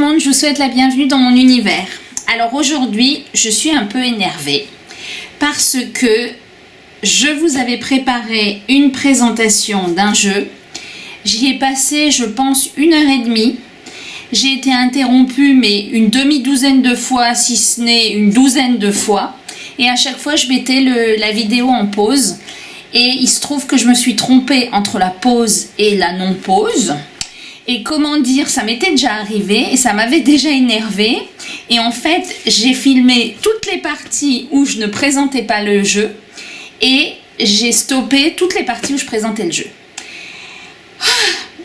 monde, je vous souhaite la bienvenue dans mon univers. Alors aujourd'hui, je suis un peu énervée parce que je vous avais préparé une présentation d'un jeu. J'y ai passé, je pense, 1h30. J'ai été interrompue, mais une demi-douzaine de fois, si ce n'est une douzaine de fois. Et à chaque fois, je mettais la vidéo en pause. Et il se trouve que je me suis trompée entre la pause et la non-pause. Et comment dire, ça m'était déjà arrivé et ça m'avait déjà énervé. Et en fait, j'ai filmé toutes les parties où je ne présentais pas le jeu et j'ai stoppé toutes les parties où je présentais le jeu.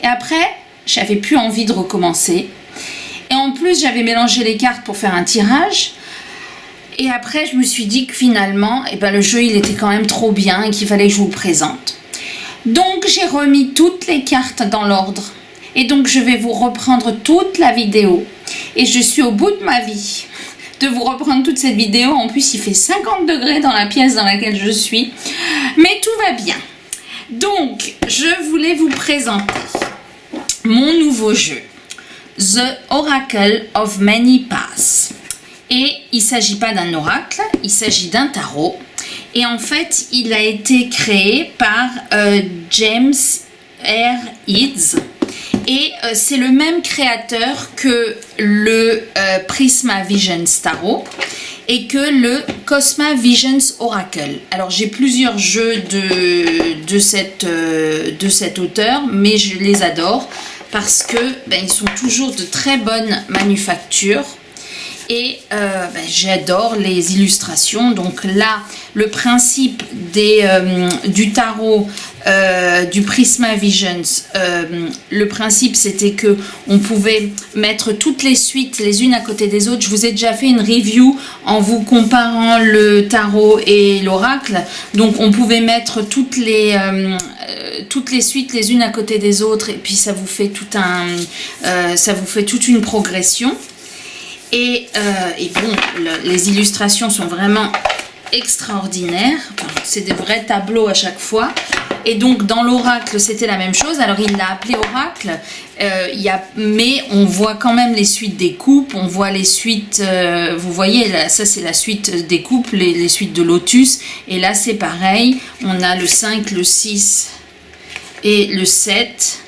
Et après, j'avais plus envie de recommencer. Et en plus, j'avais mélangé les cartes pour faire un tirage. Et après, je me suis dit que finalement, le jeu, il était quand même trop bien et qu'il fallait que je vous le présente. Donc, j'ai remis toutes les cartes dans l'ordre. Et donc, je vais vous reprendre toute la vidéo. Et je suis au bout de ma vie de vous reprendre toute cette vidéo. En plus, il fait 50 degrés dans la pièce dans laquelle je suis. Mais tout va bien. Donc, je voulais vous présenter mon nouveau jeu. The Oracle of Many Paths. Et il ne s'agit pas d'un oracle, il s'agit d'un tarot. Et en fait, il a été créé par James R. Eads. Et c'est le même créateur que le Prisma Visions Tarot et que le Cosma Visions Oracle. Alors j'ai plusieurs jeux de cet auteur, mais je les adore parce que ils sont toujours de très bonnes manufactures. Et j'adore les illustrations. Donc là, le principe du tarot, du Prisma Visions, le principe c'était que on pouvait mettre toutes les suites les unes à côté des autres. Je vous ai déjà fait une review en vous comparant le tarot et l'oracle. Donc on pouvait mettre toutes les suites les unes à côté des autres et puis ça vous fait toute une progression. Et bon, les illustrations sont vraiment extraordinaires. C'est des vrais tableaux à chaque fois. Et donc dans l'oracle, c'était la même chose. Alors il l'a appelé oracle, mais on voit quand même les suites des coupes. On voit les suites, vous voyez, là, ça c'est la suite des coupes, les suites de lotus. Et là c'est pareil, on a le 5, le 6 et le 7.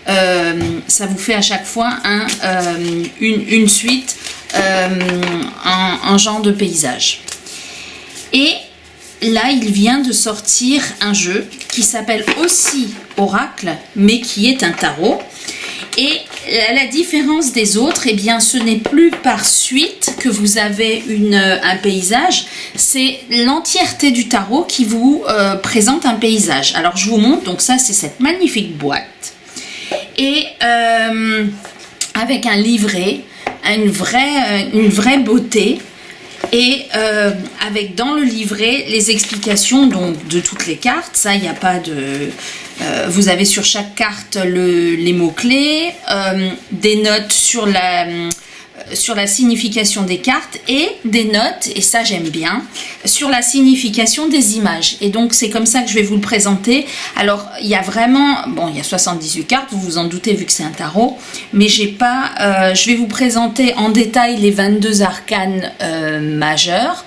Ça vous fait à chaque fois une suite en genre de paysage. Et là, il vient de sortir un jeu qui s'appelle aussi Oracle, mais qui est un tarot. Et à la différence des autres, ce n'est plus par suite que vous avez un paysage, c'est l'entièreté du tarot qui vous présente un paysage. Alors, je vous montre, donc ça, c'est cette magnifique boîte. Et avec un livret, une vraie beauté, et avec dans le livret les explications donc de toutes les cartes. Ça, il n'y a pas de vous avez sur chaque carte les mots clés, des notes sur la signification des cartes et des notes, et ça j'aime bien, sur la signification des images. Et donc c'est comme ça que je vais vous le présenter. Alors il y a vraiment, il y a 78 cartes, vous vous en doutez vu que c'est un tarot, mais je vais vous présenter en détail les 22 arcanes majeurs.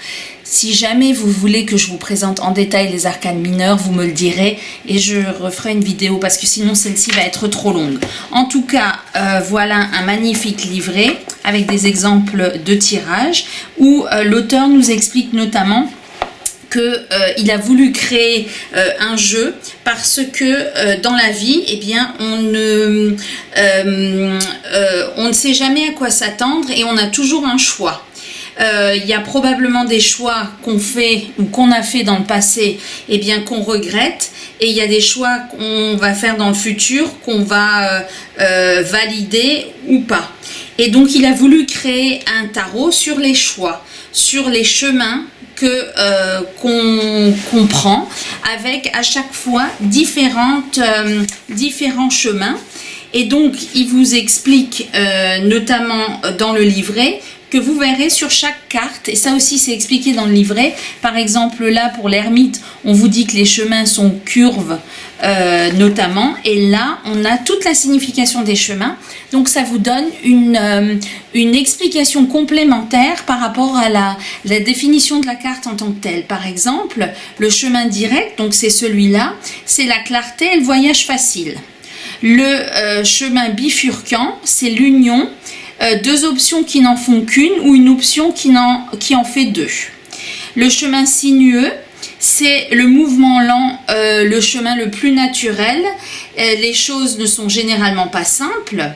Si jamais vous voulez que je vous présente en détail les arcanes mineurs, vous me le direz et je referai une vidéo parce que sinon celle-ci va être trop longue. En tout cas, voilà un magnifique livret avec des exemples de tirage où l'auteur nous explique notamment qu'il a voulu créer un jeu parce que dans la vie, on ne sait jamais à quoi s'attendre et on a toujours un choix. Il y a probablement des choix qu'on fait ou qu'on a fait dans le passé qu'on regrette, et il y a des choix qu'on va faire dans le futur qu'on va valider ou pas. Et donc il a voulu créer un tarot sur les choix, sur les chemins qu'on prend, avec à chaque fois différents chemins. Et donc il vous explique notamment dans le livret que vous verrez sur chaque carte, et ça aussi c'est expliqué dans le livret. Par exemple là pour l'ermite, on vous dit que les chemins sont curves notamment, et là on a toute la signification des chemins, donc ça vous donne une explication complémentaire par rapport à la définition de la carte en tant que telle. Par exemple, le chemin direct, donc c'est celui-là, c'est la clarté et le voyage facile. Le chemin bifurquant, c'est l'union, deux options qui n'en font qu'une ou une option qui en fait deux. Le chemin sinueux, c'est le mouvement lent, le chemin le plus naturel. Les choses ne sont généralement pas simples.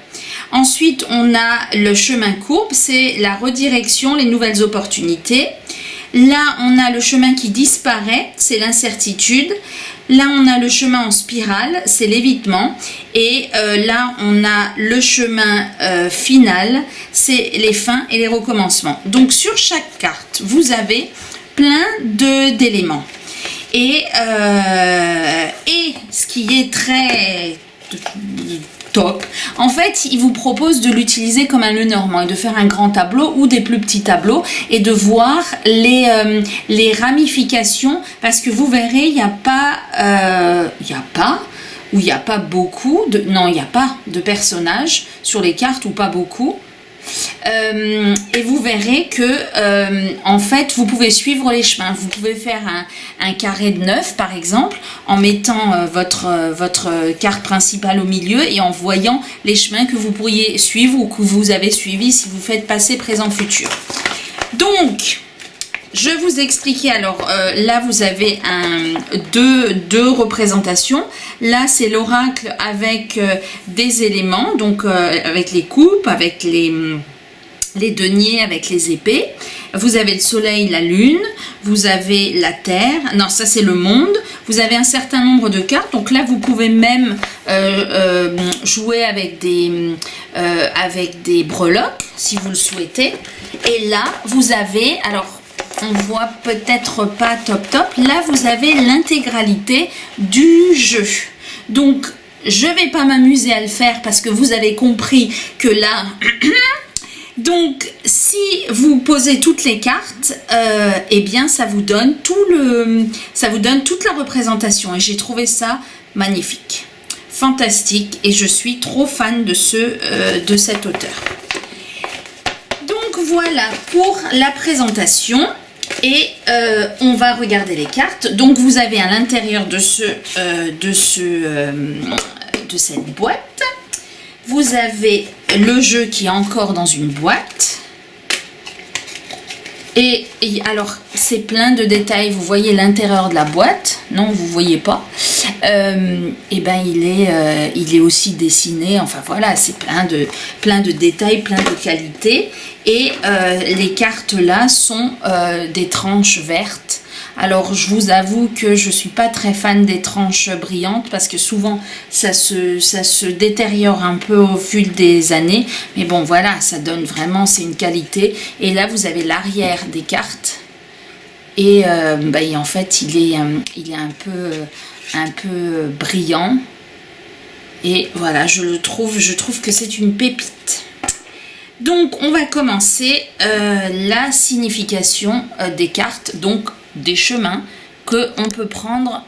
Ensuite, on a le chemin courbe, c'est la redirection, les nouvelles opportunités. Là, on a le chemin qui disparaît, c'est l'incertitude. Là, on a le chemin en spirale, c'est l'évitement. Et là, on a le chemin final, c'est les fins et les recommencements. Donc, sur chaque carte, vous avez plein d'éléments. Et ce qui est très top, en fait, il vous propose de l'utiliser comme un Lenormand et de faire un grand tableau ou des plus petits tableaux et de voir les ramifications, parce que vous verrez, il n'y a pas beaucoup de, non, il n'y a pas de personnages sur les cartes, ou pas beaucoup. Et vous verrez que en fait vous pouvez suivre les chemins. Vous pouvez faire un carré de 9 par exemple, en mettant votre carte principale au milieu et en voyant les chemins que vous pourriez suivre ou que vous avez suivis si vous faites passé, présent, futur. Donc je vous expliquais, alors là vous avez deux représentations. Là c'est l'oracle avec des éléments, donc avec les coupes, avec les deniers, avec les épées. Vous avez le soleil, la lune, vous avez la terre, non ça c'est le monde. Vous avez un certain nombre de cartes, donc là vous pouvez même jouer avec des breloques si vous le souhaitez. Et là vous avez, alors on voit peut-être pas top, là vous avez l'intégralité du jeu. Donc je vais pas m'amuser à le faire parce que vous avez compris que là donc si vous posez toutes les cartes, eh bien ça vous donne toute la représentation, et j'ai trouvé ça magnifique, fantastique, et je suis trop fan de cet auteur. Donc voilà pour la présentation. Et on va regarder les cartes. Donc vous avez à l'intérieur de cette boîte, vous avez le jeu qui est encore dans une boîte. Et alors c'est plein de détails. Vous voyez l'intérieur de la boîte? Non, vous voyez pas. Et ben il est aussi dessiné. Enfin voilà, c'est plein de détails, plein de qualités. Et les cartes là sont des tranches vertes. Alors je vous avoue que je suis pas très fan des tranches brillantes parce que souvent ça se détériore un peu au fil des années. Mais bon voilà, ça donne vraiment, c'est une qualité. Et là vous avez l'arrière des cartes. Et en fait il est un peu brillant. Et voilà, je trouve que c'est une pépite. Donc on va commencer la signification des cartes, donc des chemins qu'on peut prendre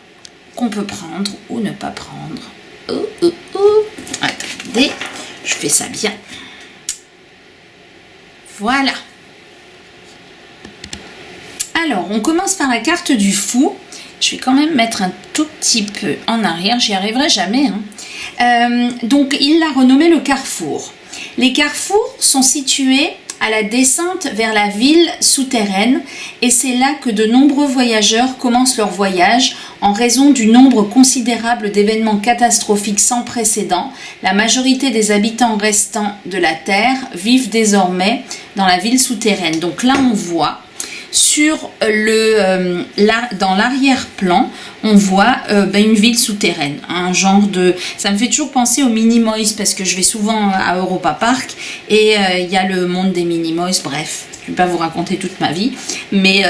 ou ne pas prendre. Attendez, je fais ça bien. Voilà. Alors on commence par la carte du fou. Je vais quand même mettre un tout petit peu en arrière, j'y arriverai jamais. Donc il l'a renommé le carrefour. Les carrefours sont situés à la descente vers la ville souterraine, et c'est là que de nombreux voyageurs commencent leur voyage en raison du nombre considérable d'événements catastrophiques sans précédent. La majorité des habitants restants de la Terre vivent désormais dans la ville souterraine. Donc là on voit sur dans l'arrière-plan, on voit une ville souterraine, un genre de... Ça me fait toujours penser aux Minimoys parce que je vais souvent à Europa Park et il y a le monde des Minimoys, bref. Je ne vais pas vous raconter toute ma vie, mais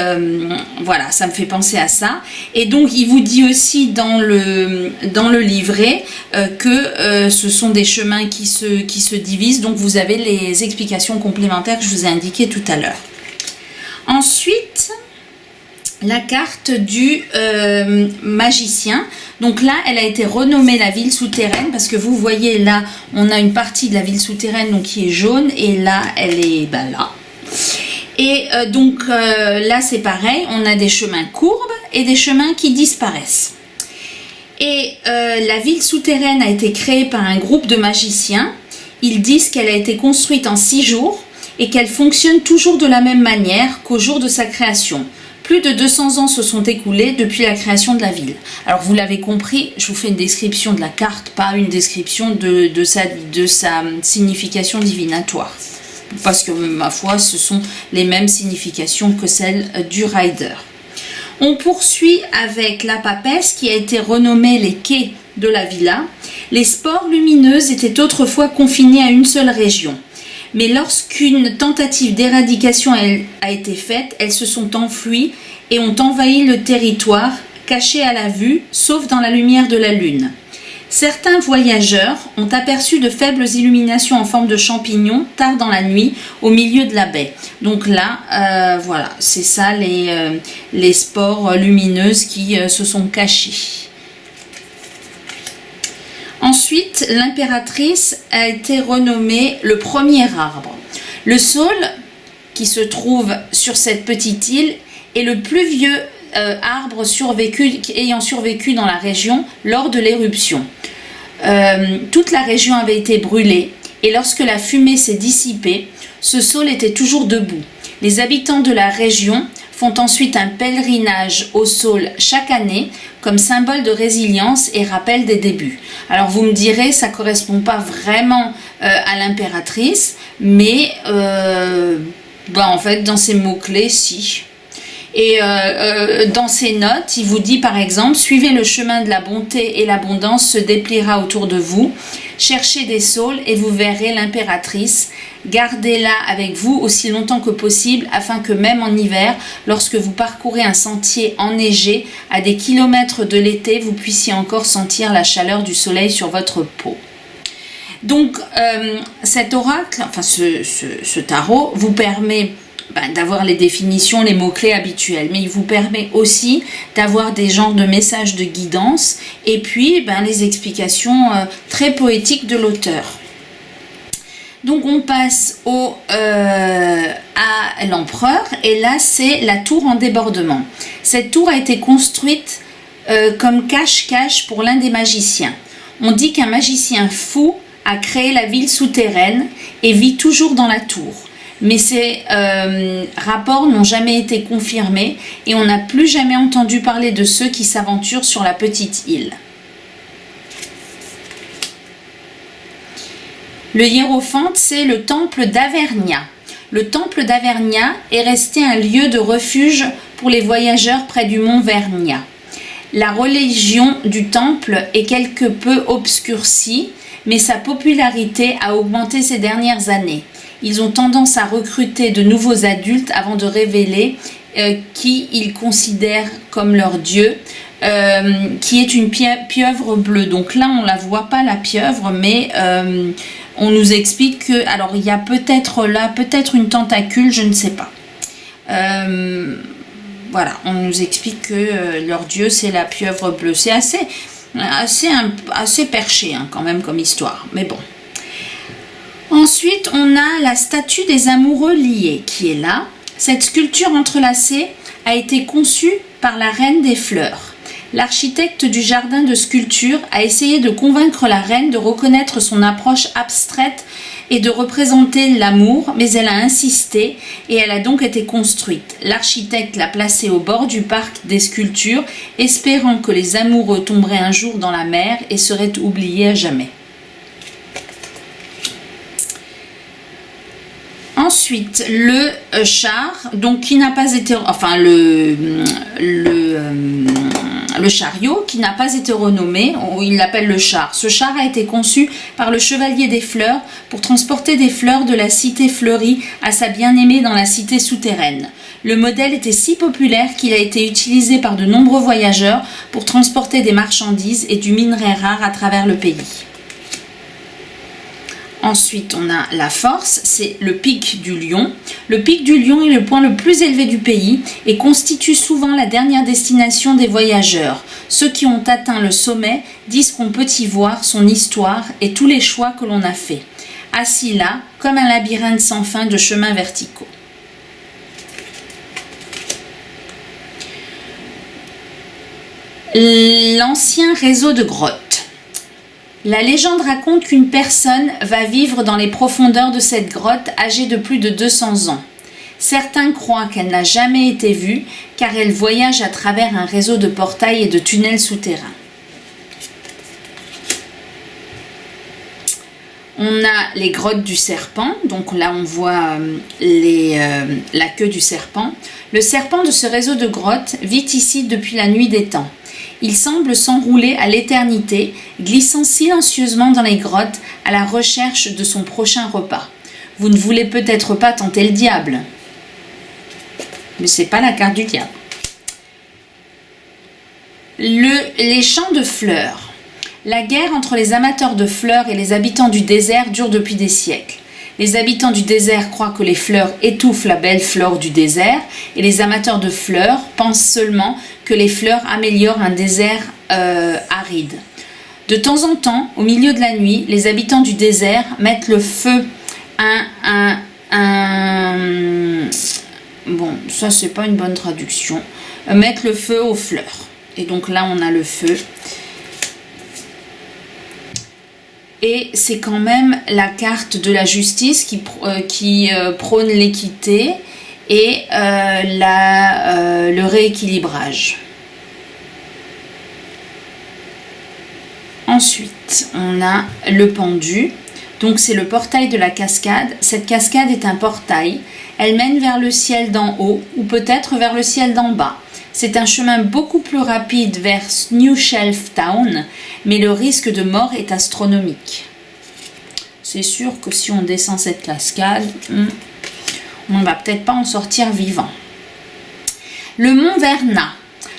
voilà, ça me fait penser à ça. Et donc, il vous dit aussi dans le livret que ce sont des chemins qui se divisent. Donc, vous avez les explications complémentaires que je vous ai indiquées tout à l'heure. Ensuite, la carte du magicien. Donc là, elle a été renommée la ville souterraine parce que vous voyez là, on a une partie de la ville souterraine donc, qui est jaune et là, elle est là. Et donc là, c'est pareil, on a des chemins courbes et des chemins qui disparaissent. Et la ville souterraine a été créée par un groupe de magiciens. Ils disent qu'elle a été construite en 6 jours et qu'elle fonctionne toujours de la même manière qu'au jour de sa création. Plus de 200 ans se sont écoulés depuis la création de la ville. Alors vous l'avez compris, je vous fais une description de la carte, pas une description de sa signification divinatoire. Parce que ma foi, ce sont les mêmes significations que celles du rider. On poursuit avec la papesse qui a été renommée les quais de la villa. Les spores lumineuses étaient autrefois confinées à une seule région. Mais lorsqu'une tentative d'éradication a été faite, elles se sont enfuies et ont envahi le territoire, cachées à la vue, sauf dans la lumière de la lune. Certains voyageurs ont aperçu de faibles illuminations en forme de champignons tard dans la nuit au milieu de la baie. Donc là, voilà, c'est ça les spores lumineuses qui se sont cachées. Ensuite, l'impératrice a été renommée le premier arbre. Le saule qui se trouve sur cette petite île est le plus vieux arbre ayant survécu dans la région lors de l'éruption. Toute la région avait été brûlée et lorsque la fumée s'est dissipée, ce saule était toujours debout. Les habitants de la région font ensuite un pèlerinage au saule chaque année comme symbole de résilience et rappel des débuts. Alors vous me direz, ça ne correspond pas vraiment à l'impératrice, mais en fait dans ces mots-clés, si. Et dans ses notes, il vous dit par exemple, suivez le chemin de la bonté et l'abondance se dépliera autour de vous. Cherchez des saules et vous verrez l'impératrice. Gardez-la avec vous aussi longtemps que possible afin que même en hiver, lorsque vous parcourez un sentier enneigé à des kilomètres de l'été, vous puissiez encore sentir la chaleur du soleil sur votre peau. Donc cet oracle, enfin ce tarot vous permet d'avoir les définitions, les mots-clés habituels, mais il vous permet aussi d'avoir des genres de messages de guidance et puis les explications très poétiques de l'auteur. Donc on passe à l'empereur et là c'est la tour en débordement. Cette tour a été construite comme cache-cache pour l'un des magiciens. On dit qu'un magicien fou a créé la ville souterraine et vit toujours dans la tour. Mais ces rapports n'ont jamais été confirmés et on n'a plus jamais entendu parler de ceux qui s'aventurent sur la petite île. Le hiérophante, c'est le temple d'Avernia. Le temple d'Avernia est resté un lieu de refuge pour les voyageurs près du mont Vernia. La religion du temple est quelque peu obscurcie, mais sa popularité a augmenté ces dernières années. Ils ont tendance à recruter de nouveaux adultes avant de révéler qui ils considèrent comme leur dieu, qui est une pieuvre bleue. Donc là, on ne la voit pas, la pieuvre, mais on nous explique que, alors il y a peut-être une tentacule, je ne sais pas. Voilà, on nous explique que leur dieu, c'est la pieuvre bleue. C'est assez perché quand même comme histoire, mais bon. Ensuite, on a la statue des amoureux liés qui est là. Cette sculpture entrelacée a été conçue par la reine des fleurs. L'architecte du jardin de sculpture a essayé de convaincre la reine de reconnaître son approche abstraite et de représenter l'amour, mais elle a insisté et elle a donc été construite. L'architecte l'a placée au bord du parc des sculptures, espérant que les amoureux tomberaient un jour dans la mer et seraient oubliés à jamais. Ensuite, le char, donc qui n'a pas été, enfin le chariot qui n'a pas été renommé, il l'appelle le char. Ce char a été conçu par le chevalier des fleurs pour transporter des fleurs de la cité fleurie à sa bien-aimée dans la cité souterraine. Le modèle était si populaire qu'il a été utilisé par de nombreux voyageurs pour transporter des marchandises et du minerai rare à travers le pays. Ensuite, on a la force, c'est le pic du lion. Le pic du lion est le point le plus élevé du pays et constitue souvent la dernière destination des voyageurs. Ceux qui ont atteint le sommet disent qu'on peut y voir son histoire et tous les choix que l'on a faits. Assis là, comme un labyrinthe sans fin de chemins verticaux. L'ancien réseau de grottes. La légende raconte qu'une personne va vivre dans les profondeurs de cette grotte âgée de plus de 200 ans. Certains croient qu'elle n'a jamais été vue car elle voyage à travers un réseau de portails et de tunnels souterrains. On a les grottes du serpent, donc là on voit la queue du serpent. Le serpent de ce réseau de grottes vit ici depuis la nuit des temps. Il semble s'enrouler à l'éternité, glissant silencieusement dans les grottes à la recherche de son prochain repas. Vous ne voulez peut-être pas tenter le diable. Mais c'est pas la carte du diable. Les champs de fleurs. La guerre entre les amateurs de fleurs et les habitants du désert dure depuis des siècles. Les habitants du désert croient que les fleurs étouffent la belle flore du désert et les amateurs de fleurs pensent seulement que les fleurs améliorent un désert aride. De temps en temps, au milieu de la nuit, les habitants du désert mettent le feu bon, ça c'est pas une bonne traduction. Mettre le feu aux fleurs. Et donc là, on a le feu. Et c'est quand même la carte de la justice qui prône l'équité et le rééquilibrage. Ensuite, on a le pendu. Donc c'est le portail de la cascade. Cette cascade est un portail. Elle mène vers le ciel d'en haut ou peut-être vers le ciel d'en bas. C'est un chemin beaucoup plus rapide vers New Shelf Town, mais le risque de mort est astronomique. C'est sûr que si on descend cette cascade, on ne va peut-être pas en sortir vivant. Le mont Verna.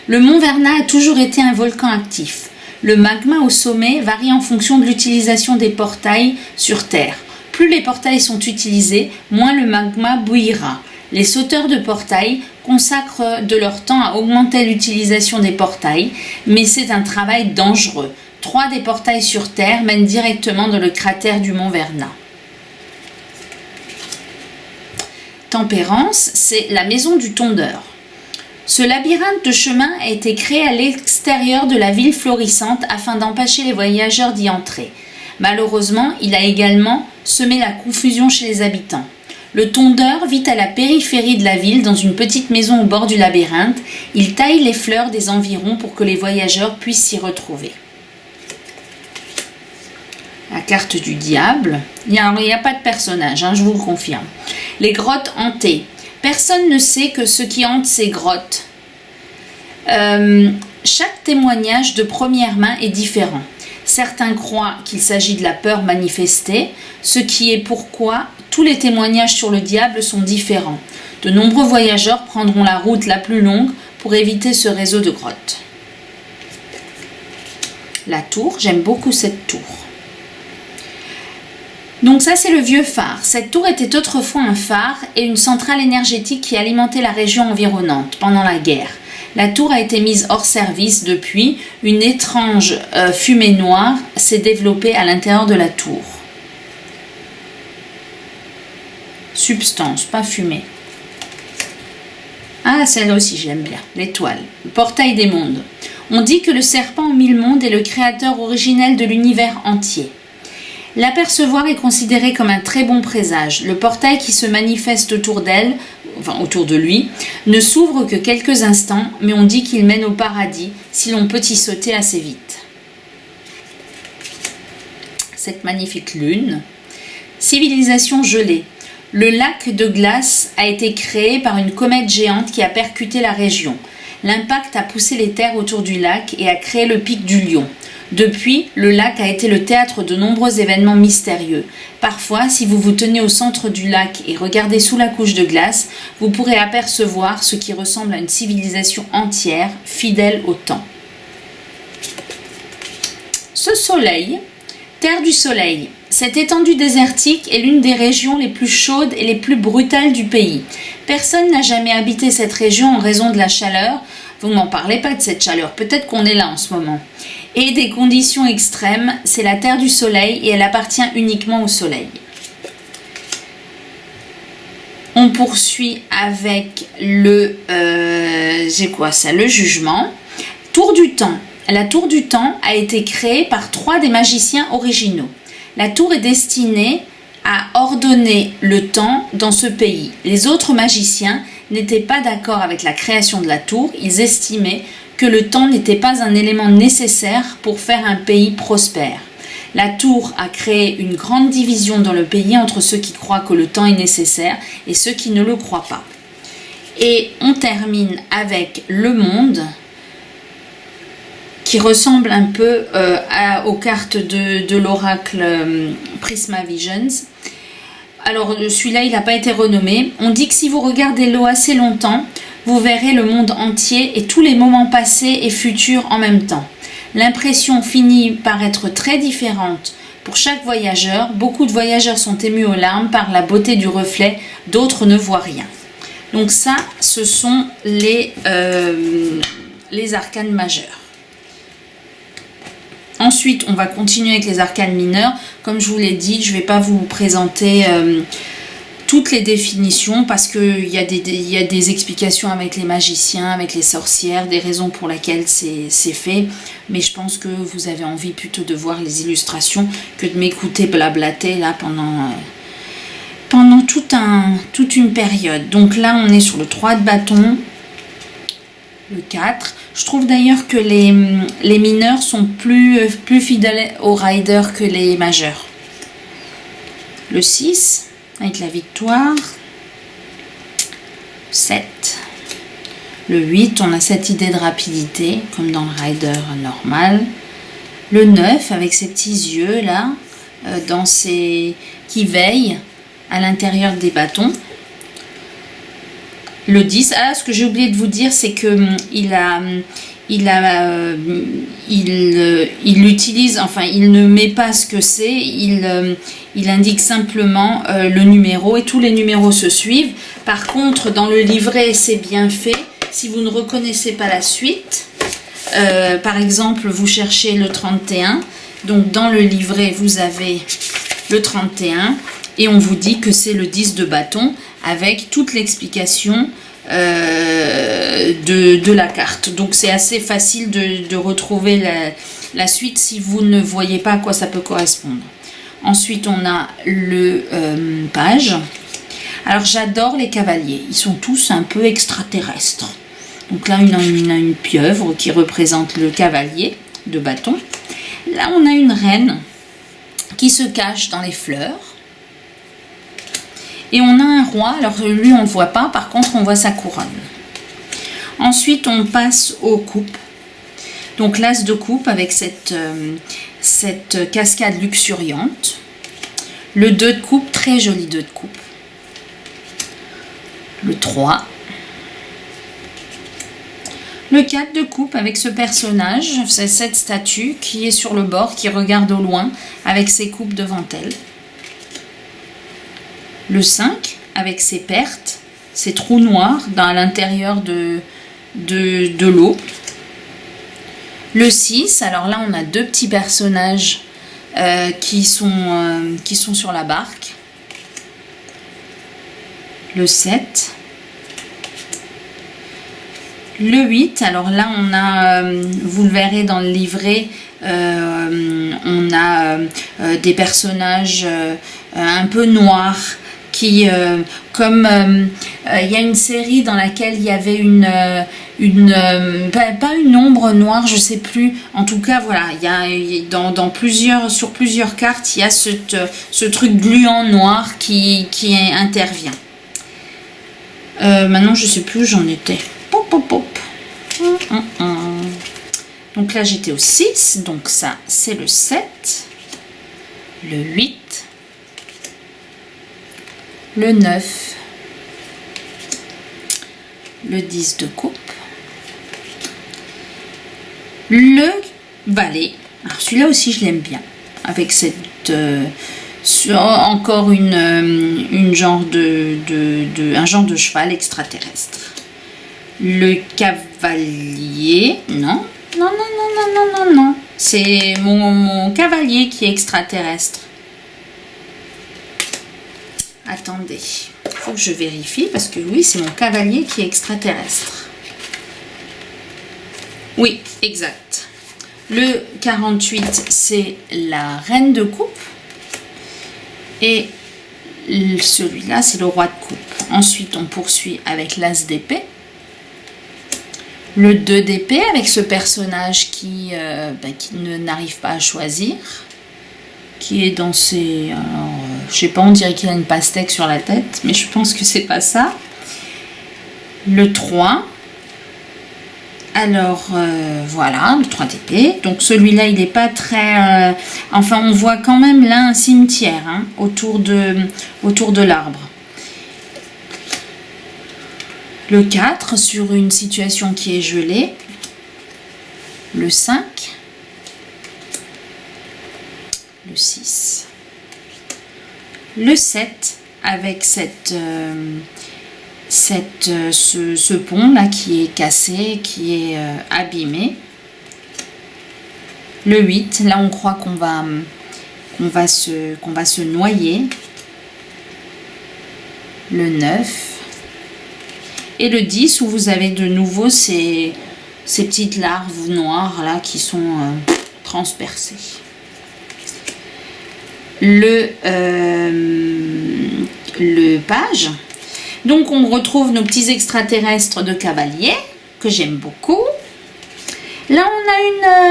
Le mont Verna a toujours été un volcan actif. Le magma au sommet varie en fonction de l'utilisation des portails sur Terre. Plus les portails sont utilisés, moins le magma bouillira. Les sauteurs de portails consacrent de leur temps à augmenter l'utilisation des portails, mais c'est un travail dangereux. 3 des portails sur Terre mènent directement dans le cratère du mont Verna. Tempérance, c'est la maison du tondeur. Ce labyrinthe de chemins a été créé à l'extérieur de la ville florissante afin d'empêcher les voyageurs d'y entrer. Malheureusement, il a également semé la confusion chez les habitants. Le tondeur vit à la périphérie de la ville dans une petite maison au bord du labyrinthe. Il taille les fleurs des environs pour que les voyageurs puissent s'y retrouver. La carte du diable. Il n'y a pas de personnage, je vous le confirme. Les grottes hantées. Personne ne sait que ce qui hante ces grottes. Chaque témoignage de première main est différent. Certains croient qu'il s'agit de la peur manifestée, ce qui est pourquoi tous les témoignages sur le diable sont différents. De nombreux voyageurs prendront la route la plus longue pour éviter ce réseau de grottes. La tour, j'aime beaucoup cette tour. Donc ça, c'est le vieux phare. Cette tour était autrefois un phare et une centrale énergétique qui alimentait la région environnante pendant la guerre. La tour a été mise hors service depuis. Une étrange fumée noire s'est développée à l'intérieur de la tour. Substance, pas fumée. Ah, celle-là aussi, j'aime bien. L'étoile, le portail des mondes. On dit que le serpent aux 1000 mondes est le créateur originel de l'univers entier. L'apercevoir est considéré comme un très bon présage. Le portail qui se manifeste autour d'elle, enfin autour de lui, ne s'ouvre que quelques instants, mais on dit qu'il mène au paradis si l'on peut y sauter assez vite. Cette magnifique lune. Civilisation gelée. Le lac de glace a été créé par une comète géante qui a percuté la région. L'impact a poussé les terres autour du lac et a créé le pic du Lion. Depuis, le lac a été le théâtre de nombreux événements mystérieux. Parfois, si vous vous tenez au centre du lac et regardez sous la couche de glace, vous pourrez apercevoir ce qui ressemble à une civilisation entière, fidèle au temps. Ce soleil, terre du soleil. Cette étendue désertique est l'une des régions les plus chaudes et les plus brutales du pays. Personne n'a jamais habité cette région en raison de la chaleur. Vous ne m'en parlez pas de cette chaleur, peut-être qu'on est là en ce moment. Et des conditions extrêmes, c'est la terre du soleil et elle appartient uniquement au soleil. On poursuit avec le jugement. Tour du temps. La tour du temps a été créée par 3 des magiciens originaux. La tour est destinée à ordonner le temps dans ce pays. Les autres magiciens n'étaient pas d'accord avec la création de la tour. Ils estimaient que le temps n'était pas un élément nécessaire pour faire un pays prospère. La tour a créé une grande division dans le pays entre ceux qui croient que le temps est nécessaire et ceux qui ne le croient pas. Et on termine avec le monde, qui ressemble un peu aux cartes de l'oracle Prisma Visions. Alors celui-là, il n'a pas été renommé. On dit que si vous regardez l'eau assez longtemps, vous verrez le monde entier et tous les moments passés et futurs en même temps. L'impression finit par être très différente pour chaque voyageur. Beaucoup de voyageurs sont émus aux larmes par la beauté du reflet, d'autres ne voient rien. Donc ça, ce sont les arcanes majeures. Ensuite, on va continuer avec les arcanes mineurs. Comme je vous l'ai dit, je ne vais pas vous présenter toutes les définitions parce qu'il y a des explications avec les magiciens, avec les sorcières, des raisons pour lesquelles c'est fait. Mais je pense que vous avez envie plutôt de voir les illustrations que de m'écouter blablater là pendant toute une période. Donc là, on est sur le 3 de bâton, le 4. Je trouve d'ailleurs que les mineurs sont plus fidèles aux riders que les majeurs. Le 6, avec la victoire. 7. Le 8, on a cette idée de rapidité, comme dans le rider normal. Le 9, avec ses petits yeux là, qui veillent à l'intérieur des bâtons. Le 10, ce que j'ai oublié de vous dire, c'est que il utilise, enfin il ne met pas ce que c'est, il indique simplement le numéro et tous les numéros se suivent. Par contre, dans le livret, c'est bien fait. Si vous ne reconnaissez pas la suite, par exemple, vous cherchez le 31, donc dans le livret, vous avez le 31 et on vous dit que c'est le 10 de bâton avec toute l'explication de la carte. Donc c'est assez facile de retrouver la suite si vous ne voyez pas à quoi ça peut correspondre. Ensuite, on a le page. Alors j'adore les cavaliers, ils sont tous un peu extraterrestres. Donc là, on a une pieuvre qui représente le cavalier de bâton. Là, on a une reine qui se cache dans les fleurs. Et on a un roi, alors lui on ne le voit pas, par contre on voit sa couronne. Ensuite on passe aux coupes. Donc l'as de coupe avec cette cascade luxuriante. Le 2 de coupe, très joli 2 de coupe. Le 3. Le 4 de coupe avec ce personnage, c'est cette statue qui est sur le bord, qui regarde au loin avec ses coupes devant elle. Le 5 avec ses pertes, ses trous noirs à l'intérieur de l'eau. Le 6, alors là on a 2 petits personnages qui sont sur la barque. Le 7. Le 8, alors là on a, vous le verrez dans le livret, on a des personnages un peu noirs qui, comme il y a une série dans laquelle il y avait pas une ombre noire, je sais plus. En tout cas, voilà, il y a sur plusieurs cartes, il y a ce truc gluant noir qui intervient. Maintenant, je sais plus où j'en étais. Pop, pop, pop. Donc là, j'étais au 6. Donc ça, c'est le 7. Le 8. Le 9. Le 10 de coupe. Le valet. Alors celui-là aussi, je l'aime bien. Avec cette... encore un genre de cheval extraterrestre. Le cavalier, non, non. C'est mon cavalier qui est extraterrestre. Attendez, il faut que je vérifie parce que oui, c'est mon cavalier qui est extraterrestre. Oui, exact. Le 48, c'est la reine de coupe. Et celui-là, c'est le roi de coupe. Ensuite, on poursuit avec l'as d'épée. Le 2 d'épée avec ce personnage qui n'arrive pas à choisir. Qui est dans ses... alors, je sais pas, on dirait qu'il a une pastèque sur la tête. Mais je pense que c'est pas ça. Le 3. Alors, voilà, le 3 d'épée. Donc, celui-là, il n'est pas très... enfin, on voit quand même là un cimetière hein, autour de l'arbre. Le 4, sur une situation qui est gelée. Le 5. Le 6. Le 7, avec ce pont là qui est cassé, qui est abîmé. Le 8, là on croit qu'on va se noyer. Le 9 et le 10 où vous avez de nouveau ces petites larves noires là qui sont transpercées. Le page. Donc on retrouve nos petits extraterrestres de cavalier que j'aime beaucoup. Là on a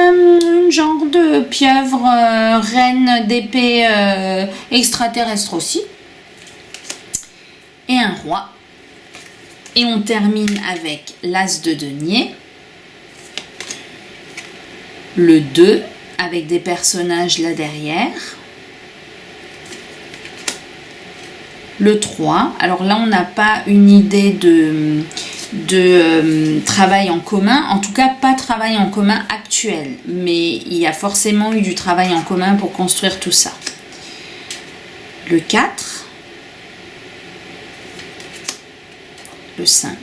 une genre de pieuvre reine d'épée extraterrestre aussi. Et un roi. Et on termine avec l'as de denier. Le 2 avec des personnages là derrière. Le 3, alors là on n'a pas une idée de travail en commun, en tout cas pas travail en commun actuel, mais il y a forcément eu du travail en commun pour construire tout ça. Le 4, le 5,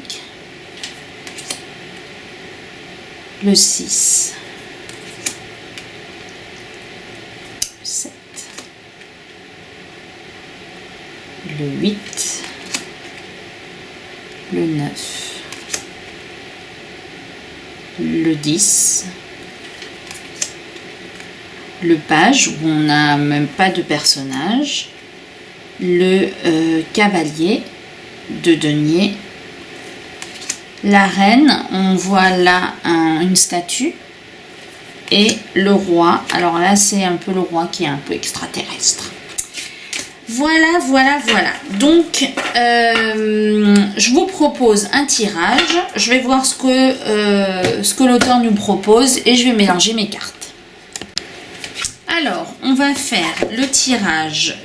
le 6, le 7, le 8, le 9, le 10, le page où on n'a même pas de personnage, le cavalier de denier, la reine, on voit là une statue, et le roi, alors là c'est un peu le roi qui est un peu extraterrestre. Voilà, voilà, voilà. Donc, je vous propose un tirage. Je vais voir ce que l'auteur nous propose et je vais mélanger mes cartes. Alors, on va faire le tirage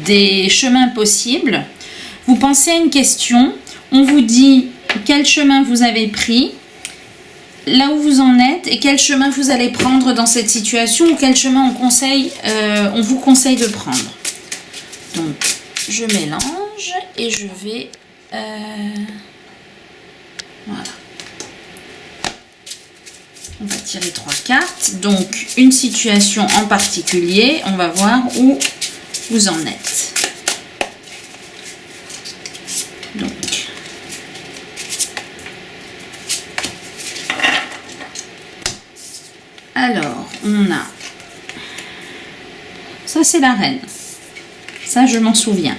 des chemins possibles. Vous pensez à une question. On vous dit quel chemin vous avez pris, là où vous en êtes et quel chemin vous allez prendre dans cette situation ou quel chemin on vous conseille de prendre. Donc, je mélange et je vais... voilà. On va tirer 3 cartes. Donc, une situation en particulier. On va voir où vous en êtes. Donc... alors, on a... ça, c'est la reine. Ça, je m'en souviens.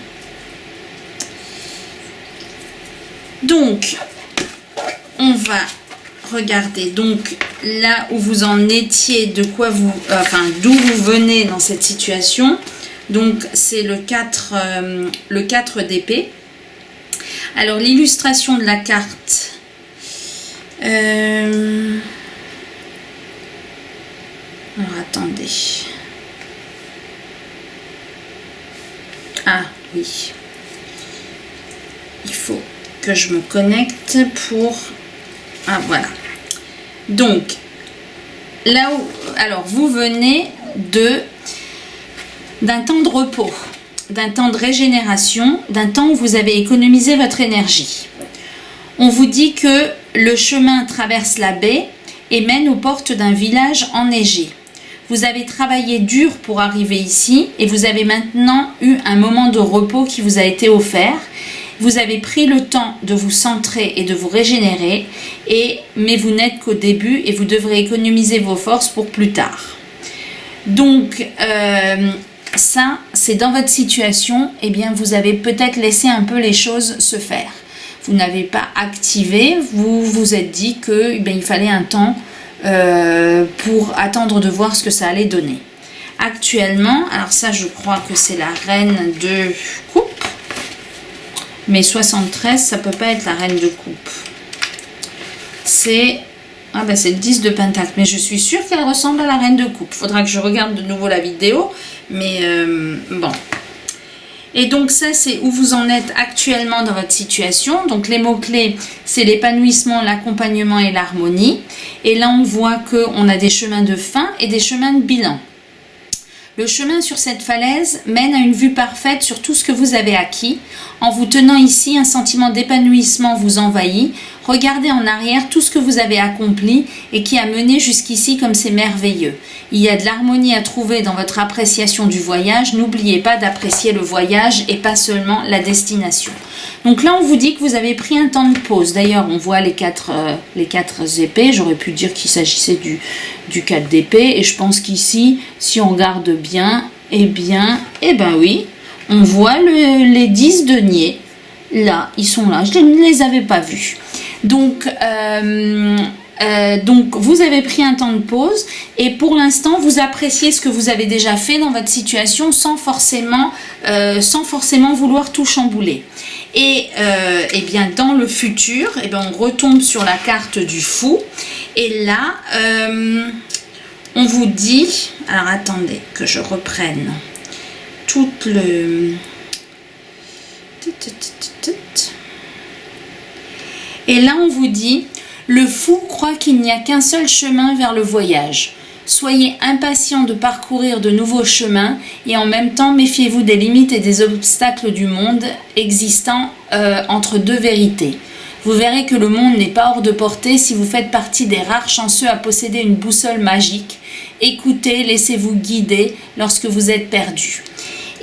Donc, on va regarder donc là où vous en étiez, de quoi vous, d'où vous venez dans cette situation. Donc, c'est le 4 d'épée. Alors, l'illustration de la carte. Alors, attendez. Ah, oui. Il faut que je me connecte pour... Ah, voilà. Donc, là où... Alors, vous venez d'un temps de repos, d'un temps de régénération, d'un temps où vous avez économisé votre énergie. On vous dit que le chemin traverse la baie et mène aux portes d'un village enneigé. Vous avez travaillé dur pour arriver ici et vous avez maintenant eu un moment de repos qui vous a été offert. Vous avez pris le temps de vous centrer et de vous régénérer, mais vous n'êtes qu'au début et vous devrez économiser vos forces pour plus tard. Donc, ça, c'est dans votre situation, eh bien, vous avez peut-être laissé un peu les choses se faire. Vous n'avez pas activé, vous vous êtes dit que, eh bien, il fallait un temps pour attendre de voir ce que ça allait donner. Actuellement, alors ça, je crois que c'est la reine de coupe. Mais 73, ça peut pas être la reine de coupe. C'est... Ah ben c'est le 10 de pentacle. Mais je suis sûre qu'elle ressemble à la reine de coupe. Faudra que je regarde de nouveau la vidéo. Mais bon. Et donc ça, c'est où vous en êtes actuellement dans votre situation. Donc les mots-clés, c'est l'épanouissement, l'accompagnement et l'harmonie. Et là, on voit qu'on a des chemins de fin et des chemins de bilan. Le chemin sur cette falaise mène à une vue parfaite sur tout ce que vous avez acquis. En vous tenant ici, un sentiment d'épanouissement vous envahit. Regardez en arrière tout ce que vous avez accompli et qui a mené jusqu'ici comme c'est merveilleux. Il y a de l'harmonie à trouver dans votre appréciation du voyage. N'oubliez pas d'apprécier le voyage et pas seulement la destination. Donc là, on vous dit que vous avez pris un temps de pause. D'ailleurs, on voit les quatre épées. J'aurais pu dire qu'il s'agissait du 4 d'épée. Et je pense qu'ici, si on regarde bien, eh ben oui, on voit les 10 deniers. Là, ils sont là. Je ne les avais pas vus. Donc, vous avez pris un temps de pause et pour l'instant, vous appréciez ce que vous avez déjà fait dans votre situation sans forcément vouloir tout chambouler. Et eh bien, dans le futur, eh bien, on retombe sur la carte du fou. Et là, on vous dit... Alors, attendez que je reprenne tout le... Et là, on vous dit, le fou croit qu'il n'y a qu'un seul chemin vers le voyage. Soyez impatient de parcourir de nouveaux chemins et en même temps, méfiez-vous des limites et des obstacles du monde existant entre deux vérités. Vous verrez que le monde n'est pas hors de portée si vous faites partie des rares chanceux à posséder une boussole magique. Écoutez, laissez-vous guider lorsque vous êtes perdu.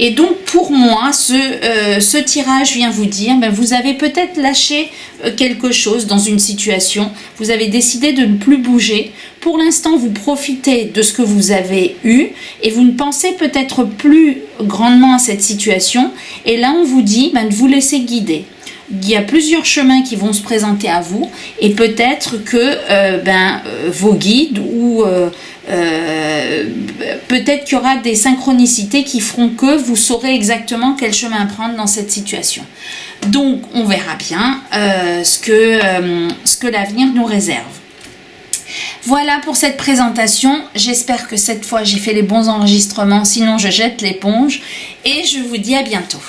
Et donc pour moi, ce tirage vient vous dire, vous avez peut-être lâché quelque chose dans une situation, vous avez décidé de ne plus bouger. Pour l'instant, vous profitez de ce que vous avez eu et vous ne pensez peut-être plus grandement à cette situation. Et là, on vous dit de vous laisser guider. Il y a plusieurs chemins qui vont se présenter à vous et peut-être que vos guides ou peut-être qu'il y aura des synchronicités qui feront que vous saurez exactement quel chemin prendre dans cette situation. Donc on verra bien ce que l'avenir nous réserve. Voilà pour cette présentation. J'espère que cette fois j'ai fait les bons enregistrements, sinon je jette l'éponge et je vous dis à bientôt.